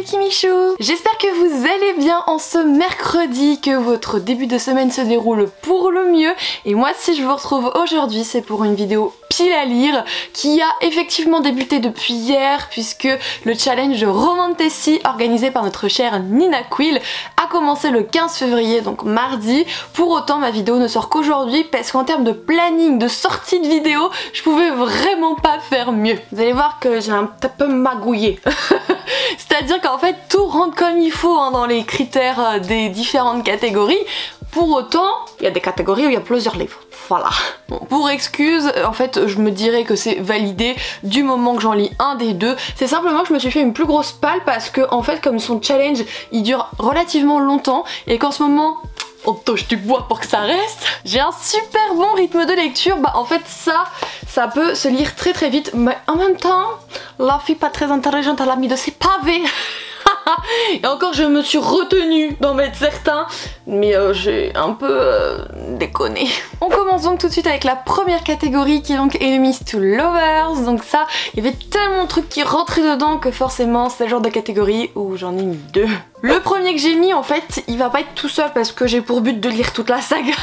Kimichou. J'espère que vous allez bien en ce mercredi, que votre début de semaine se déroule pour le mieux. Et moi, si je vous retrouve aujourd'hui, c'est pour une vidéo pile à lire qui a effectivement débuté depuis hier, puisque le challenge Romantessi organisé par notre chère Nina Quill a commencé le 15 février, donc mardi. Pour autant, ma vidéo ne sort qu'aujourd'hui parce qu'en termes de planning, de sortie de vidéo, je pouvais vraiment pas faire mieux. Vous allez voir que j'ai un petit peu magouillé. C'est-à-dire qu'en fait tout rentre comme il faut hein, dans les critères des différentes catégories. Pour autant, il y a des catégories où il y a plusieurs livres. Voilà. Bon, pour excuse, en fait, je me dirais que c'est validé du moment que j'en lis un des deux. C'est simplement que je me suis fait une plus grosse palle parce que, en fait, comme son challenge, il dure relativement longtemps et qu'en ce moment, on touche du bois pour que ça reste, j'ai un super bon rythme de lecture. Bah, en fait, ça peut se lire très très vite, mais en même temps, la fille pas très intelligente, elle a mis de ses pavés. Et encore je me suis retenue d'en mettre certains, mais j'ai un peu déconné. On commence donc tout de suite avec la première catégorie qui est donc Enemies to Lovers. Donc ça, il y avait tellement de trucs qui rentraient dedans que forcément c'est le genre de catégorie où j'en ai mis deux. Le premier que j'ai mis en fait, il va pas être tout seul parce que j'ai pour but de lire toute la saga.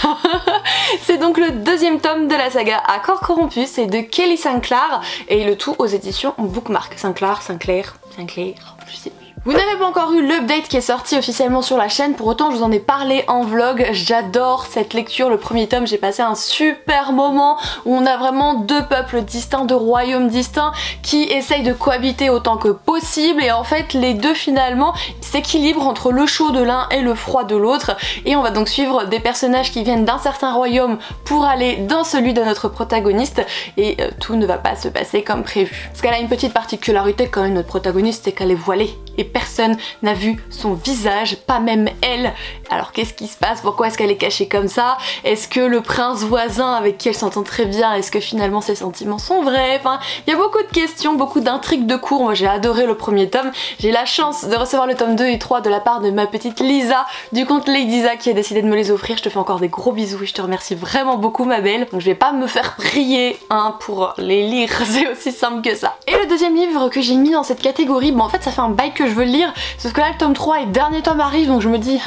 C'est donc le deuxième tome de la saga Accord corrompu, c'est de Kelly Sinclair et le tout aux éditions Bookmark. Sinclair, je sais plus. Vous n'avez pas encore eu l'update qui est sorti officiellement sur la chaîne, pour autant je vous en ai parlé en vlog. J'adore cette lecture, le premier tome, j'ai passé un super moment où on a vraiment deux peuples distincts, deux royaumes distincts qui essayent de cohabiter autant que possible, et en fait les deux finalement s'équilibrent entre le chaud de l'un et le froid de l'autre, et on va donc suivre des personnages qui viennent d'un certain royaume pour aller dans celui de notre protagoniste, et tout ne va pas se passer comme prévu. Parce qu'elle a une petite particularité quand même, notre protagoniste, c'est qu'elle est voilée. Et personne n'a vu son visage, pas même elle. Alors qu'est-ce qui se passe? Pourquoi est-ce qu'elle est cachée comme ça? Est-ce que le prince voisin avec qui elle s'entend très bien, est-ce que finalement ses sentiments sont vrais? Enfin, il y a beaucoup de questions, beaucoup d'intrigues de cours. Moi j'ai adoré le premier tome. J'ai la chance de recevoir le tome 2 et 3 de la part de ma petite Lisa du compte Ladyza qui a décidé de me les offrir. Je te fais encore des gros bisous et je te remercie vraiment beaucoup ma belle. Donc je vais pas me faire prier hein, pour les lire, c'est aussi simple que ça. Et le deuxième livre que j'ai mis dans cette catégorie, bon en fait ça fait un bail que je veux le lire, sauf que là le tome 3 et le dernier tome arrive, donc je me dis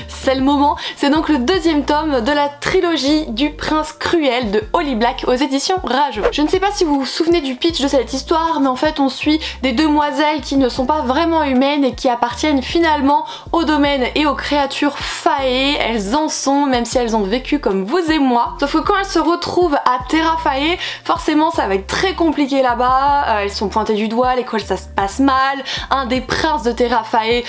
c'est le moment. C'est donc le deuxième tome de la trilogie du prince cruel de Holly Black aux éditions Rajo. Je ne sais pas si vous vous souvenez du pitch de cette histoire, mais en fait on suit des demoiselles qui ne sont pas vraiment humaines et qui appartiennent finalement au domaine et aux créatures faées. Elles en sont, même si elles ont vécu comme vous et moi, sauf que quand elles se retrouvent à Terra Fae, forcément ça va être très compliqué là-bas. Elles sont pointées du doigt, l'école ça se passe mal, un des princes de Terra Fae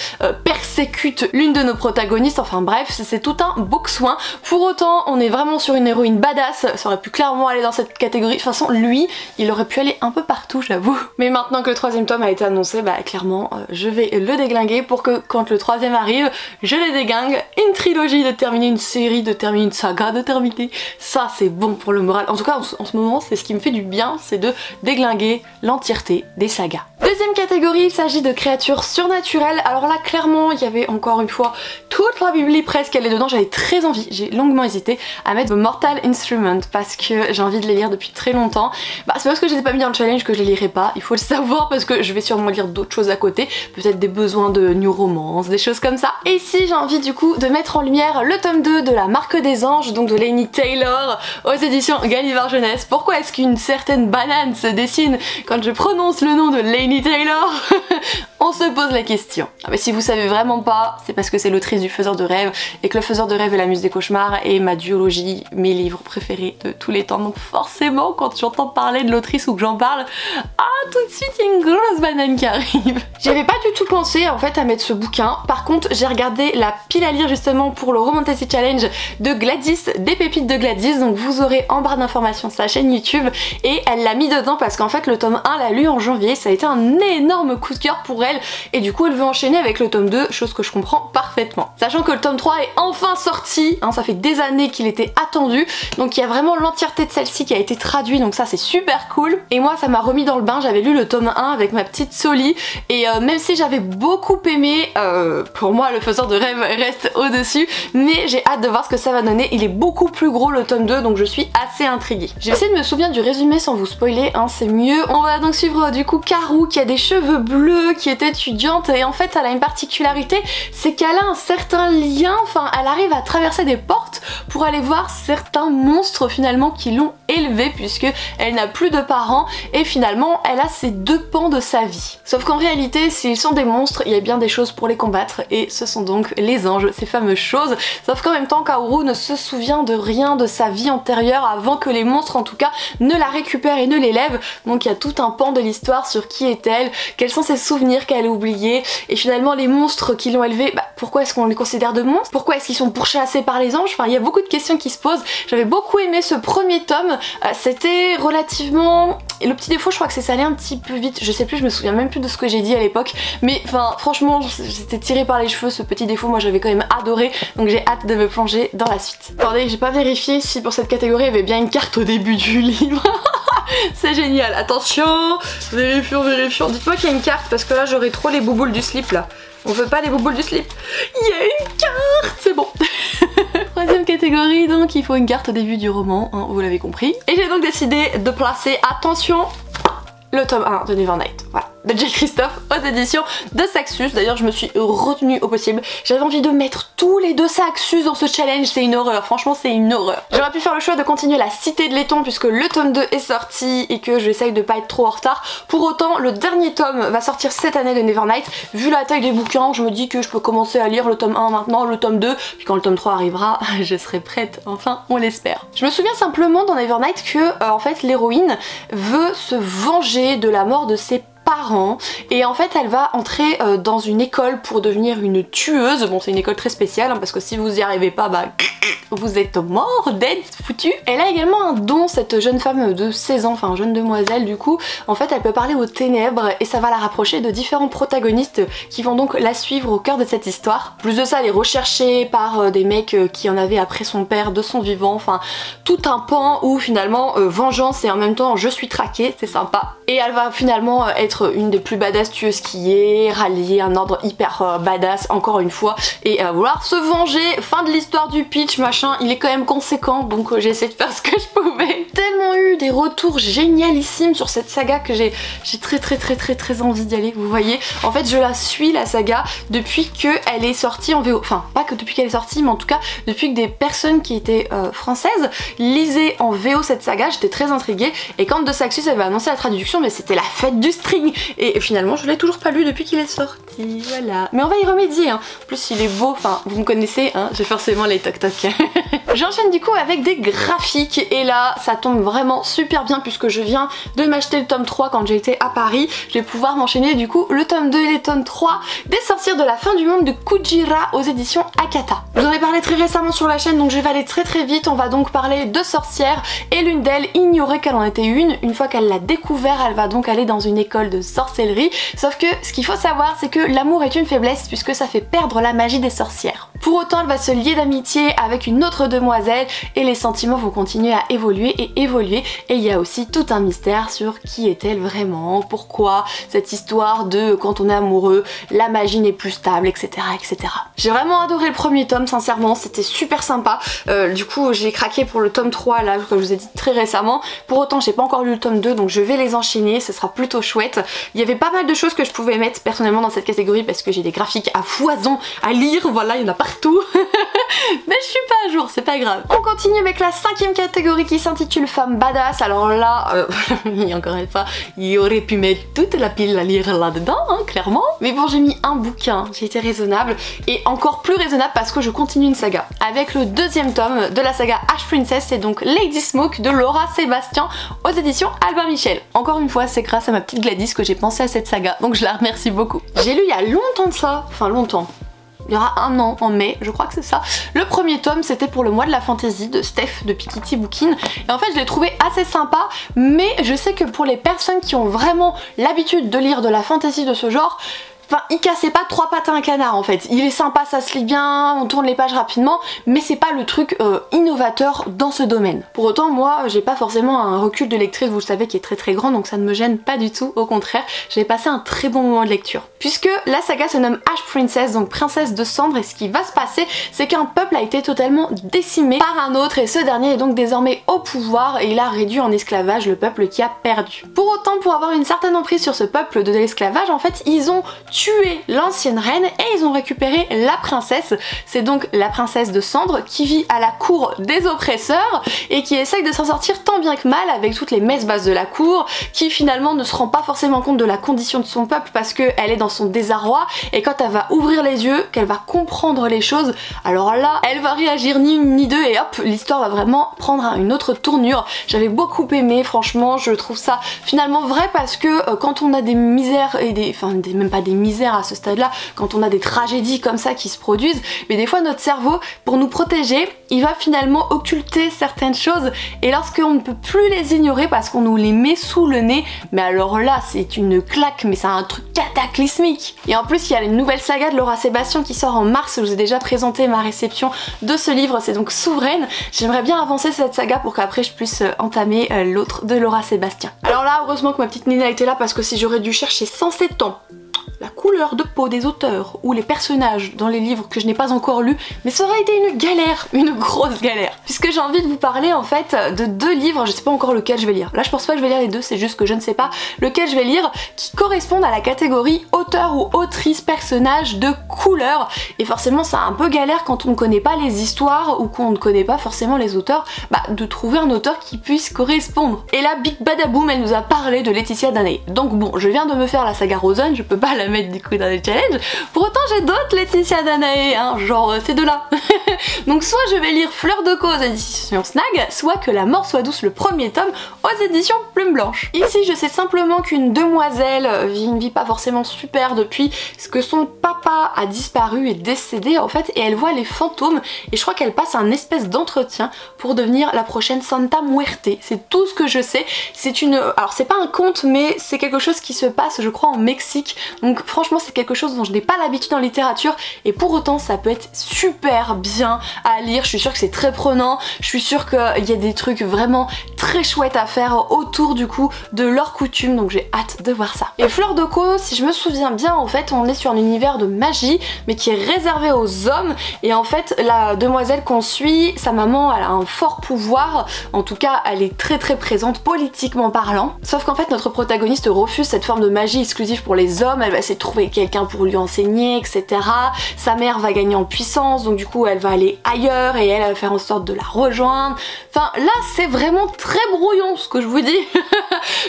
persécute l'une de nos protagonistes, enfin bref, c'est tout un beau soin. Pour autant, on est vraiment sur une héroïne badass, ça aurait pu clairement aller dans cette catégorie. De toute façon, lui, il aurait pu aller un peu partout, j'avoue. Mais maintenant que le troisième tome a été annoncé, bah clairement, je vais le déglinguer pour que quand le troisième arrive, je les déglingue. Une trilogie de terminer, une série de terminer, une saga de terminer, ça c'est bon pour le moral. En tout cas, en ce moment, c'est ce qui me fait du bien, c'est de déglinguer l'entièreté des sagas. Deuxième catégorie, il s'agit de créatures surnaturelles. Alors là, clairement, il y avait encore une fois toute la bibli presque, elle est dedans. J'avais très envie, j'ai longuement hésité à mettre The Mortal Instrument parce que j'ai envie de les lire depuis très longtemps. Bah, c'est parce que je les ai pas mis dans le challenge que je les lirai pas, il faut le savoir, parce que je vais sûrement lire d'autres choses à côté, peut-être des besoins de new romance, des choses comme ça. Et ici, j'ai envie du coup de mettre en lumière le tome 2 de La Marque des Anges, donc de Laini Taylor aux éditions Gallimard Jeunesse. Pourquoi est-ce qu'une certaine banane se dessine quand je prononce le nom de Laini Taylor? On se pose la question. Ah, mais si vous savez vraiment pas, c'est parce que c'est l'autrice du Faiseur de rêves et que le Faiseur de rêves est la muse des cauchemars et ma duologie, mes livres préférés de tous les temps. Donc forcément, quand j'entends parler de l'autrice ou que j'en parle, tout de suite il y a une grosse banane qui arrive. J'avais pas du tout pensé en fait à mettre ce bouquin. Par contre, j'ai regardé la pile à lire justement pour le Romantessi Challenge de Gladys, des pépites de Gladys. Donc vous aurez en barre d'informations sa chaîne YouTube et elle l'a mis dedans parce qu'en fait le tome 1 l'a lu en janvier. Ça a été un énorme coup de cœur pour elle et du coup elle veut enchaîner avec le tome 2, chose que je comprends parfaitement. Sachant que le tome 3 est enfin sorti, hein, ça fait des années qu'il était attendu, donc il y a vraiment l'entièreté de celle-ci qui a été traduite, donc ça c'est super cool. Et moi ça m'a remis dans le bain, j'avais lu le tome 1 avec ma petite Soli et même si j'avais beaucoup aimé, pour moi le Faiseur de rêve reste au-dessus, mais j'ai hâte de voir ce que ça va donner. Il est beaucoup plus gros le tome 2, donc je suis assez intriguée. J'ai essayé de me souvenir du résumé sans vous spoiler, hein, c'est mieux. On va donc suivre du coup Karu qui qui a des cheveux bleus, qui est étudiante et en fait elle a une particularité, c'est qu'elle a un certain lien, enfin elle arrive à traverser des portes pour aller voir certains monstres finalement qui l'ont élevée puisque elle n'a plus de parents et finalement elle a ces deux pans de sa vie. Sauf qu'en réalité s'ils sont des monstres, il y a bien des choses pour les combattre et ce sont donc les anges, ces fameuses choses. Sauf qu'en même temps Kaoru ne se souvient de rien de sa vie antérieure avant que les monstres en tout cas ne la récupèrent et ne l'élèvent. Donc il y a tout un pan de l'histoire sur qui est-elle, quels sont ses souvenirs qu'elle a oubliés et finalement les monstres qui l'ont élevée, pourquoi est-ce qu'on les considère de monstres? Pourquoi est-ce qu'ils sont pourchassés par les anges? Enfin il y a beaucoup de questions qui se posent. J'avais beaucoup aimé ce premier tome, c'était relativement... Et le petit défaut je crois que c'est ça allait un petit peu vite, je sais plus, je me souviens même plus de ce que j'ai dit à l'époque, mais enfin franchement j'étais tirée par les cheveux ce petit défaut, moi j'avais quand même adoré, donc j'ai hâte de me plonger dans la suite. Attendez, j'ai pas vérifié si pour cette catégorie il y avait bien une carte au début du livre. C'est génial, attention, vérifions, dites-moi qu'il y a une carte parce que là j'aurais trop les bouboules du slip là. On veut pas les bouboules du slip. Il y a une carte, c'est bon. Troisième catégorie, donc il faut une carte au début du roman, hein, vous l'avez compris. Et j'ai donc décidé de placer, attention, le tome 1 de Nevernight, voilà, de Jake Christophe aux éditions de Saxus. D'ailleurs je me suis retenue au possible, j'avais envie de mettre tous les deux Saxus dans ce challenge, c'est une horreur, franchement c'est une horreur. J'aurais pu faire le choix de continuer la Cité de Laiton puisque le tome 2 est sorti et que j'essaye de pas être trop en retard. Pour autant le dernier tome va sortir cette année de Nevernight. Vu la taille des bouquins je me dis que je peux commencer à lire le tome 1 maintenant, le tome 2, puis quand le tome 3 arrivera je serai prête, enfin on l'espère. Je me souviens simplement dans Nevernight que en fait l'héroïne veut se venger de la mort de ses parents et en fait elle va entrer dans une école pour devenir une tueuse. Bon c'est une école très spéciale hein, parce que si vous y arrivez pas vous êtes mort, dead, foutu. Elle a également un don, cette jeune femme de 16 ans, enfin jeune demoiselle du coup, en fait elle peut parler aux ténèbres et ça va la rapprocher de différents protagonistes qui vont donc la suivre au cœur de cette histoire. Plus de ça elle est recherchée par des mecs qui en avaient après son père de son vivant, enfin tout un pan où finalement vengeance et en même temps je suis traquée, c'est sympa. Et elle va finalement être une des plus badass tueuses qui est, rallier un ordre hyper badass encore une fois et vouloir se venger. Fin de l'histoire du pitch, machin, il est quand même conséquent donc j'ai essayé de faire ce que je pouvais. Tellement eu des retours génialissimes sur cette saga que j'ai très envie d'y aller, vous voyez. En fait je la suis la saga depuis qu'elle est sortie en VO, enfin pas que depuis qu'elle est sortie mais en tout cas depuis que des personnes qui étaient françaises lisaient en VO cette saga, j'étais très intriguée et quand de Saxus avait annoncé la traduction mais c'était la fête du string et finalement je l'ai toujours pas lu depuis qu'il est sorti, voilà. Mais on va y remédier hein. En plus il est beau, enfin vous me connaissez hein, j'ai forcément les toc toc. J'enchaîne du coup avec des graphiques et là ça tombe vraiment super bien puisque je viens de m'acheter le tome 3 quand j'étais à Paris. Je vais pouvoir m'enchaîner du coup le tome 2 et le tome 3 des Sorcières de la fin du monde de Kujira aux éditions Akata. Je vous en ai parlé très récemment sur la chaîne donc je vais aller très vite. On va donc parler de sorcières et l'une d'elles ignorait qu'elle en était une fois qu'elle l'a découvert elle va donc aller dans une école de sorcellerie. Sauf que ce qu'il faut savoir c'est que l'amour est une faiblesse puisque ça fait perdre la magie des sorcières. Pour autant elle va se lier d'amitié avec une autre demoiselle et les sentiments vont continuer à évoluer et il y a aussi tout un mystère sur qui est-elle vraiment, pourquoi cette histoire de quand on est amoureux la magie n'est plus stable, etc. J'ai vraiment adoré le premier tome sincèrement, c'était super sympa. Du coup j'ai craqué pour le tome 3 là comme je vous ai dit très récemment. Pour autant j'ai pas encore lu le tome 2 donc je vais les enchaîner, ce sera plutôt chouette. Il y avait pas mal de choses que je pouvais mettre personnellement dans cette catégorie parce que j'ai des graphiques à foison à lire, voilà il y en a partout. Mais je suis pas à jour, c'est pas grave. On continue avec la 5e catégorie qui s'intitule Femme Badass. Alors là, encore une fois, il aurait pu mettre toute la pile à lire là-dedans, hein, clairement. Mais bon, j'ai mis un bouquin, j'ai été raisonnable et encore plus raisonnable parce que je continue une saga. Avec le 2e tome de la saga Ash Princess, c'est donc Lady Smoke de Laura Sébastien aux éditions Albin Michel. Encore une fois, c'est grâce à ma petite Gladys que j'ai pensé à cette saga, donc je la remercie beaucoup. J'ai lu il y a longtemps de ça, enfin longtemps. Il y aura un an, en mai, je crois que c'est ça. Le premier tome, c'était pour le mois de la fantasy de Steph de Pikiti Bookin. Et en fait, je l'ai trouvé assez sympa, mais je sais que pour les personnes qui ont vraiment l'habitude de lire de la fantasy de ce genre, Enfin, il cassait pas 3 pattes à un canard en fait. Il est sympa, ça se lit bien, on tourne les pages rapidement, mais c'est pas le truc innovateur dans ce domaine. Pour autant, moi, j'ai pas forcément un recul de lectrice, vous le savez, qui est très grand, donc ça ne me gêne pas du tout, au contraire, j'ai passé un très bon moment de lecture. Puisque la saga se nomme Ash Princess, donc princesse de cendre, et ce qui va se passer, c'est qu'un peuple a été totalement décimé par un autre, et ce dernier est donc désormais au pouvoir, et il a réduit en esclavage le peuple qui a perdu. Pour autant, pour avoir une certaine emprise sur ce peuple de l'esclavage, en fait, ils ont tué l'ancienne reine et ils ont récupéré la princesse. C'est donc la princesse de cendre qui vit à la cour des oppresseurs et qui essaye de s'en sortir tant bien que mal avec toutes les messes basses de la cour, qui finalement ne se rend pas forcément compte de la condition de son peuple parce qu'elle est dans son désarroi, et quand elle va ouvrir les yeux, qu'elle va comprendre les choses, alors là, elle va réagir ni une ni deux et hop, l'histoire va vraiment prendre une autre tournure. J'avais beaucoup aimé, franchement, je trouve ça finalement vrai parce que quand on a des misères et même pas des misères à ce stade-là, quand on a des tragédies comme ça qui se produisent, mais des fois notre cerveau, pour nous protéger, il va finalement occulter certaines choses, et lorsqu'on ne peut plus les ignorer parce qu'on nous les met sous le nez, mais alors là c'est une claque, mais c'est un truc cataclysmique. Et en plus il y a une nouvelle saga de Laura Sébastien qui sort en mars, je vous ai déjà présenté ma réception de ce livre, c'est donc Souveraine. J'aimerais bien avancer cette saga pour qu'après je puisse entamer l'autre de Laura Sébastien. Alors là, heureusement que ma petite Nina était là, parce que si j'aurais dû chercher 107 ans la couleur de peau des auteurs ou les personnages dans les livres que je n'ai pas encore lus, mais ça aurait été une galère, une grosse galère. Puisque j'ai envie de vous parler en fait de 2 livres, je sais pas encore lequel je vais lire. Là je pense pas que je vais lire les 2, c'est juste que je ne sais pas lequel je vais lire, qui correspondent à la catégorie auteur ou autrice personnage de couleur. Et forcément c'est un peu galère quand on ne connaît pas les histoires ou qu'on ne connaît pas forcément les auteurs, de trouver un auteur qui puisse correspondre. Et là Big Badaboom, elle nous a parlé de Laetitia Danae. Donc bon, je viens de me faire la saga Rosen, je peux pas la mettre du coup dans les challenges. Pour autant j'ai d'autres Laetitia Danae, hein, genre ces deux-là. Donc soit je vais lire Fleur de Cause édition Snag, soit Que la mort soit douce, le premier tome aux éditions Plume Blanche. Ici je sais simplement qu'une demoiselle vit une vie pas forcément super depuis que son papa a disparu et décédé en fait, et elle voit les fantômes, et je crois qu'elle passe un espèce d'entretien pour devenir la prochaine Santa Muerte. C'est tout ce que je sais. C'est une... Alors c'est pas un conte, mais c'est quelque chose qui se passe je crois en Mexique, donc franchement c'est quelque chose dont je n'ai pas l'habitude en littérature, et pour autant ça peut être super bien à lire. Je suis sûre que c'est très prenant, je suis sûre qu'il y a des trucs vraiment très chouettes à faire autour du coup de leurs coutumes, donc j'ai hâte de voir ça. Et Fleur de Cause, si je me souviens bien, en fait on est sur un univers de magie mais qui est réservé aux hommes, et en fait la demoiselle qu'on suit, sa maman elle a un fort pouvoir, en tout cas elle est très présente politiquement parlant, sauf qu'en fait notre protagoniste refuse cette forme de magie exclusive pour les hommes, elle va essayer de trouver quelqu'un pour lui enseigner, etc. Sa mère va gagner en puissance, donc du coup elle va aller ailleurs et elle va faire en sorte de la rejoindre. Enfin là c'est vraiment très brouillon ce que je vous dis.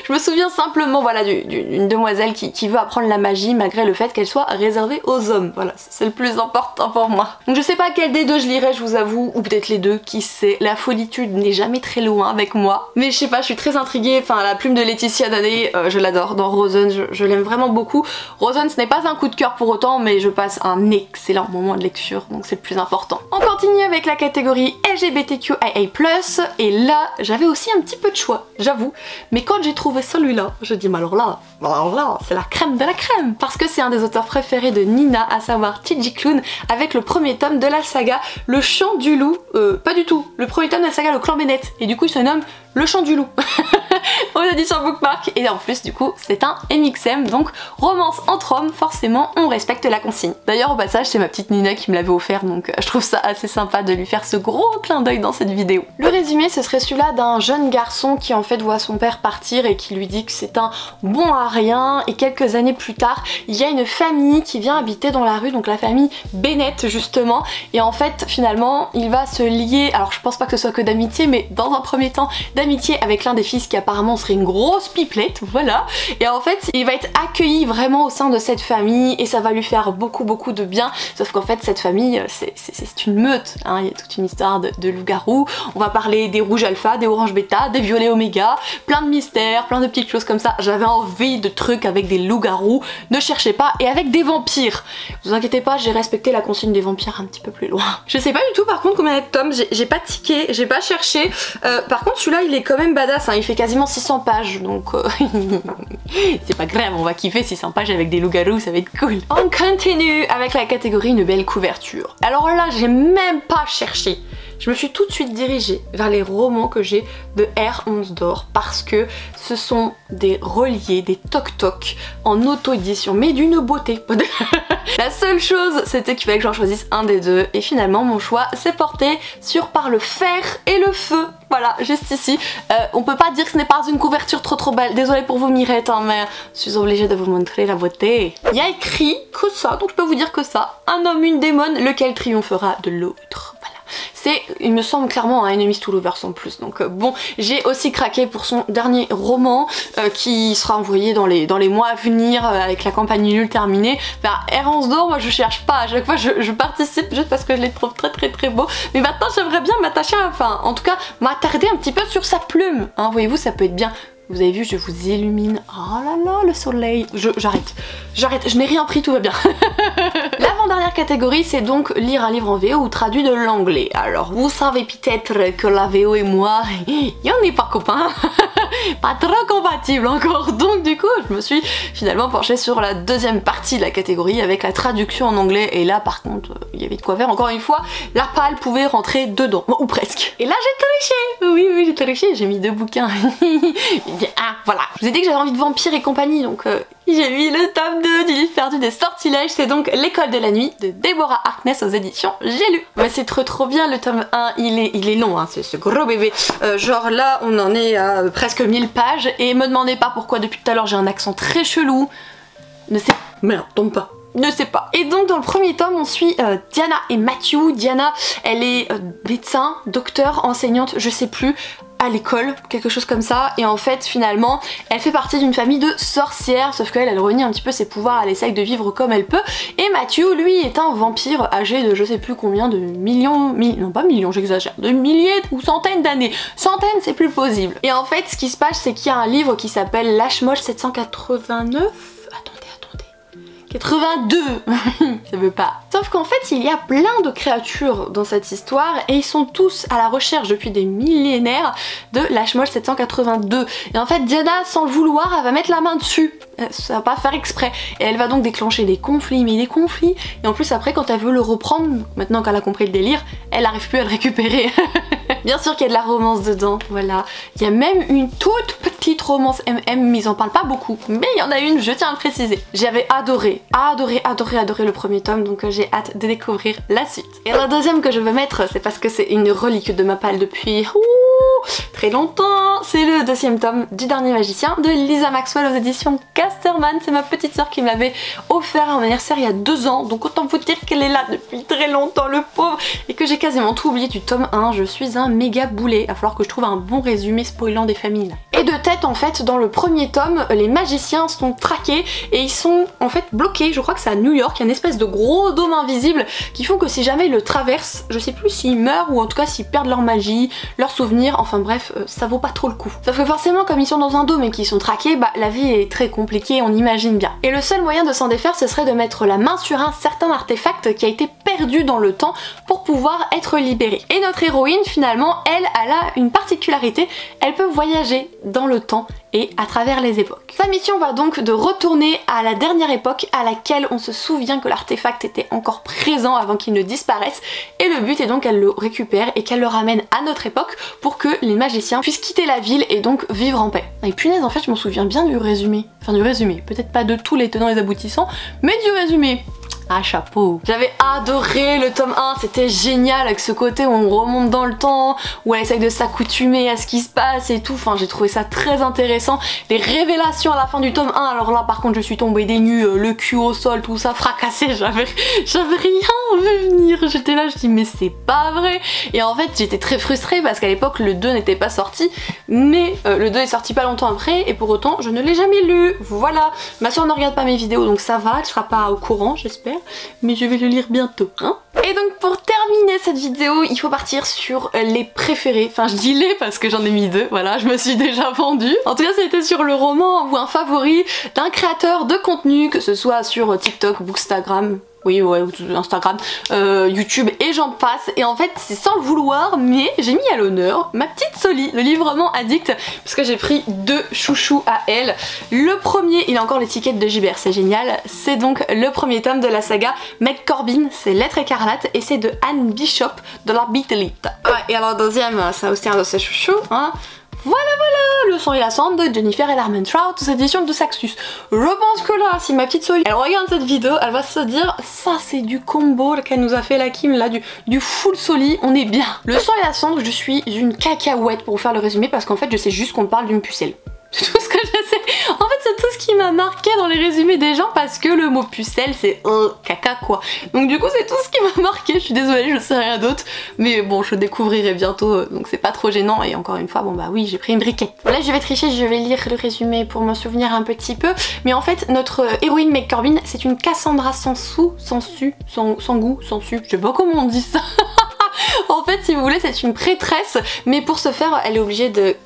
Je me souviens simplement voilà d'une demoiselle qui veut apprendre la magie malgré le fait qu'elle soit réservée aux hommes. Voilà, c'est le plus important pour moi. Donc je sais pas quel des deux je lirai, je vous avoue, ou peut-être les deux, qui sait. La folitude n'est jamais très loin avec moi. Mais je sais pas, je suis très intriguée. Enfin la plume de Laetitia Danae, je l'adore. Dans Rosen, je l'aime vraiment beaucoup. Rosen ce n'est pas un coup de cœur pour autant, mais je passe un excellent moment de lecture, donc c'est le plus important. On continue avec la catégorie LGBTQIA+, et là j'avais aussi un petit peu de choix, j'avoue, mais quand j'ai trouvé celui-là, je dis mais alors là c'est la crème de la crème, parce que c'est un des auteurs préférés de Nina, à savoir TJ Klune, avec le premier tome de la saga Le Chant du Loup, pas du tout, le premier tome de la saga Le Clan Bennett, et du coup il se nomme Le Chant du Loup aux éditions Bookmark, et en plus du coup c'est un MXM, donc romance entre hommes, forcément on respecte la consigne. D'ailleurs au passage c'est ma petite Nina qui me l'avait offert, donc je trouve ça assez sympa de lui faire ce gros clin d'œil dans cette vidéo. Le résumé ce serait celui-là d'un jeune garçon qui en fait voit son père partir et qui lui dit que c'est un bon à rien, et quelques années plus tard il y a une famille qui vient habiter dans la rue, donc la famille Bennett justement, et en fait finalement il va se lier, alors je pense pas que ce soit que d'amitié, mais dans un premier temps d'amitié avec l'un des fils qui apparemment serait une grosse pipelette, voilà, et en fait il va être accueilli vraiment au sein de cette famille et ça va lui faire beaucoup de bien, sauf qu'en fait cette famille c'est une meute, hein. Il y a toute une histoire de loups-garous, on va parler des rouges alpha, des oranges bêta, des violets oméga, plein de mystères, plein de petites choses comme ça. J'avais envie de trucs avec des loups-garous, ne cherchez pas, et avec des vampires. Vous inquiétez pas, j'ai respecté la consigne des vampires un petit peu plus loin. Je sais pas du tout par contre combien il y a de tomes, j'ai pas tiqué, j'ai pas cherché. Par contre celui-là il est quand même badass, hein. Il fait quasiment quasiment 600 pages, donc c'est pas grave, on va kiffer 600 pages avec des loups-garous, ça va être cool. On continue avec la catégorie une belle couverture. Alors là, j'ai même pas cherché. Je me suis tout de suite dirigée vers les romans que j'ai de R11 d'or parce que ce sont des reliés, des toc-toc en auto-édition, mais d'une beauté. La seule chose, c'était qu'il fallait que j'en choisisse un des deux et finalement mon choix s'est porté sur Par le fer et le feu. Voilà, juste ici. On peut pas dire que ce n'est pas une couverture trop belle. Désolée pour vous mirettes, hein, mais je suis obligée de vous montrer la beauté. Il y a écrit que ça, donc je peux vous dire que ça. Un homme, une démone, lequel triomphera de l'autre. Voilà. C'est, il me semble clairement, un Enemies to Lovers en plus. Donc bon, j'ai aussi craqué pour son dernier roman qui sera envoyé dans les mois à venir avec la campagne nulle terminée. Bah, R11 d'or, moi je cherche pas. À chaque fois je participe juste parce que je les trouve très beaux. Mais maintenant j'aimerais bien m'attacher à, enfin en tout cas m'attarder un petit peu sur sa plume. Hein, voyez-vous, ça peut être bien. Vous avez vu, je vous illumine. Oh là là, le soleil. J'arrête, je n'ai rien pris, tout va bien. L'avant-dernière catégorie, c'est donc lire un livre en VO ou traduit de l'anglais. Alors, vous savez peut-être que la VO et moi, on n'est pas copains. Pas trop compatibles encore. Donc du coup, je me suis finalement penchée sur la deuxième partie de la catégorie avec la traduction en anglais. Et là, par contre, il y avait de quoi faire. Encore une fois, la palle pouvait rentrer dedans, ou presque. Et là, j'ai triché. Oui, j'ai triché. J'ai mis 2 bouquins. Ah, voilà. Je vous ai dit que j'avais envie de vampires et compagnie, donc j'ai mis le tome 2 du livre perdu des sortilèges. C'est donc L'école de la nuit de Deborah Harkness aux éditions J'ai lu. Mais c'est trop bien, le tome 1, il est long, hein, c'est ce gros bébé. Genre là, on en est à presque 1000 pages, et me demandez pas pourquoi depuis tout à l'heure j'ai un accent très chelou. Ne sais... Merde, tombe pas. Ne sais pas. Et donc dans le premier tome on suit Diana et Matthew. Diana, elle est médecin, docteur, enseignante, je sais plus, à l'école, quelque chose comme ça, et en fait finalement elle fait partie d'une famille de sorcières, sauf qu'elle renie un petit peu ses pouvoirs, elle essaye de vivre comme elle peut, et Matthew lui est un vampire âgé de je sais plus combien de millions, non pas millions, j'exagère, de milliers ou centaines d'années, centaines c'est plus plausible. Et en fait ce qui se passe c'est qu'il y a un livre qui s'appelle Lashmosh 789, 82. Ça veut pas. Sauf qu'en fait il y a plein de créatures dans cette histoire et ils sont tous à la recherche depuis des millénaires de Lashmosh 782. Et en fait Diana, sans le vouloir, elle va mettre la main dessus. Ça va pas faire exprès. Et elle va donc déclencher des conflits, mais des conflits. Et en plus après quand elle veut le reprendre, maintenant qu'elle a compris le délire, elle n'arrive plus à le récupérer. Bien sûr qu'il y a de la romance dedans, voilà. Il y a même une toute petite romance MM, mais ils en parlent pas beaucoup. Mais il y en a une, je tiens à le préciser. J'avais adoré le premier tome, donc j'ai hâte de découvrir la suite. Et la deuxième que je veux mettre, c'est parce que c'est une relique de ma palle depuis très longtemps. C'est le deuxième tome du Dernier Magicien de Lisa Maxwell aux éditions Casterman. C'est ma petite soeur qui me l'avait offert à mon anniversaire il y a 2 ans, donc autant vous dire qu'elle est là depuis très longtemps, le pauvre, et que j'ai quasiment tout oublié du tome 1. Je suis un méga boulet, il va falloir que je trouve un bon résumé spoilant des familles là. Et de tête en fait, dans le premier tome, les magiciens sont traqués et ils sont en fait bloqués, je crois que c'est à New York, il y a une espèce de gros dôme invisible qui font que si jamais ils le traversent, je sais plus s'ils meurent ou en tout cas s'ils perdent leur magie, leurs souvenirs, enfin bref, ça vaut pas trop le coup. Sauf que forcément comme ils sont dans un dôme et qu'ils sont traqués, bah la vie est très compliquée, on imagine bien. Et le seul moyen de s'en défaire, ce serait de mettre la main sur un certain artefact qui a été perdu dans le temps pour pouvoir être libéré. Et notre héroïne finalement, elle a une particularité, elle peut voyager dans le temps et à travers les époques. Sa mission va donc de retourner à la dernière époque à laquelle on se souvient que l'artefact était encore présent avant qu'il ne disparaisse, et le but est donc qu'elle le récupère et qu'elle le ramène à notre époque pour que les magiciens puissent quitter la ville et donc vivre en paix. Et punaise, en fait je m'en souviens bien du résumé, enfin du résumé, peut-être pas de tous les tenants et les aboutissants, mais du résumé. Ah, chapeau. J'avais adoré le tome 1, c'était génial avec ce côté où on remonte dans le temps, où elle essaye de s'accoutumer à ce qui se passe et tout, enfin j'ai trouvé ça très intéressant. Les révélations à la fin du tome 1, alors là par contre je suis tombée des nues, le cul au sol, tout ça fracassé, j'avais rien vu venir, j'étais là, je dis mais c'est pas vrai. Et en fait j'étais très frustrée parce qu'à l'époque le 2 n'était pas sorti, mais le 2 est sorti pas longtemps après et pour autant je ne l'ai jamais lu, voilà. Ma soeur ne regarde pas mes vidéos donc ça va, elle sera pas au courant j'espère, mais je vais le lire bientôt, hein. Et donc pour terminer cette vidéo, il faut partir sur les préférés. Enfin je dis les parce que j'en ai mis 2, voilà, je me suis déjà vendue. En tout cas c'était sur le roman ou un favori d'un créateur de contenu, que ce soit sur TikTok, Bookstagram, Oui, ouais, Instagram, YouTube et j'en passe. Et en fait, c'est sans le vouloir, mais j'ai mis à l'honneur ma petite Soli, le livrement addict, parce que j'ai pris 2 chouchous à elle. Le premier, il a encore l'étiquette de Gibert, c'est génial. C'est donc le premier tome de la saga McCorbin, c'est Lettres écarlates, et c'est de Anne Bishop de la Beatlite. Ouais, et alors le deuxième, c'est aussi un de ses chouchous, hein. Voilà, Le sang et la cendre de Jennifer et Trout, aux éditions de Saxus. Je pense que là, si ma petite Soli, elle regarde cette vidéo, elle va se dire, ça c'est du combo qu'elle nous a fait la Kim là, du full Soli, on est bien. Le sang et la cendre, je suis une cacahuète pour vous faire le résumé parce qu'en fait je sais juste qu'on parle d'une pucelle. C'est tout ce que je sais. En fait, c'est tout ce qui m'a marqué dans les résumés des gens parce que le mot pucelle, c'est caca quoi. Donc du coup, c'est tout ce qui m'a marqué. Je suis désolée, je sais rien d'autre. Mais bon, je découvrirai bientôt, donc c'est pas trop gênant. Et encore une fois, bon bah oui, j'ai pris une briquette. Là, je vais tricher, je vais lire le résumé pour m'en souvenir un petit peu. Mais en fait, notre héroïne McCorbin, c'est une Cassandra sans sou, sans goût, sans su. Je sais pas comment on dit ça. En fait, si vous voulez, c'est une prêtresse. Mais pour ce faire, elle est obligée de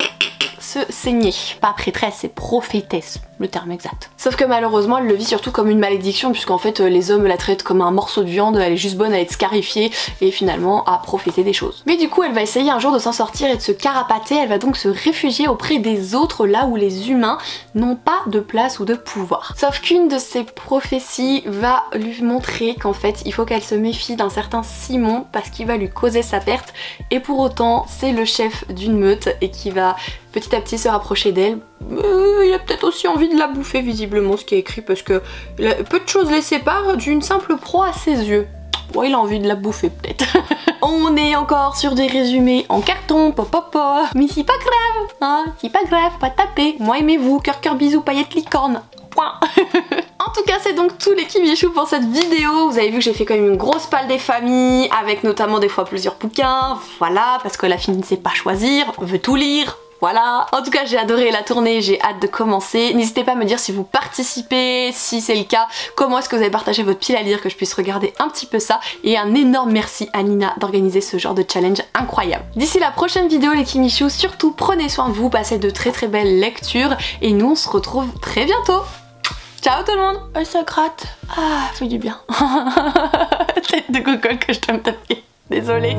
se saigner. Pas prêtresse, c'est prophétesse, le terme exact. Sauf que malheureusement, elle le vit surtout comme une malédiction, puisqu'en fait, les hommes la traitent comme un morceau de viande, elle est juste bonne à être scarifiée et finalement à prophéter des choses. Mais du coup, elle va essayer un jour de s'en sortir et de se carapater, elle va donc se réfugier auprès des autres, là où les humains n'ont pas de place ou de pouvoir. Sauf qu'une de ces prophéties va lui montrer qu'en fait, il faut qu'elle se méfie d'un certain Simon, parce qu'il va lui causer sa perte, et pour autant, c'est le chef d'une meute et qui va petit à petit se rapprocher d'elle. Il a peut-être aussi envie de la bouffer visiblement, ce qui est écrit, parce que peu de choses les séparent d'une simple proie à ses yeux. Ouais, il a envie de la bouffer peut-être. On est encore sur des résumés en carton, mais c'est pas grave, hein, c'est pas grave, pas taper. Moi aimez-vous, cœur bisous, paillettes licorne. Point. En tout cas, c'est donc tout les Kimichou pour cette vidéo. Vous avez vu que j'ai fait quand même une grosse palle des familles, avec notamment des fois plusieurs bouquins, voilà, parce que la fille ne sait pas choisir, veut tout lire. Voilà, en tout cas j'ai adoré la tournée, j'ai hâte de commencer. N'hésitez pas à me dire si vous participez, si c'est le cas, comment est-ce que vous avez partagé votre pile à lire, que je puisse regarder un petit peu ça. Et un énorme merci à Nina d'organiser ce genre de challenge incroyable. D'ici la prochaine vidéo les Kimichou, surtout prenez soin de vous, passez de très belles lectures et nous on se retrouve très bientôt. Ciao tout le monde. Elle se gratte. Ah, fait du bien. Tête de cocotte que je dois me taper. Désolée.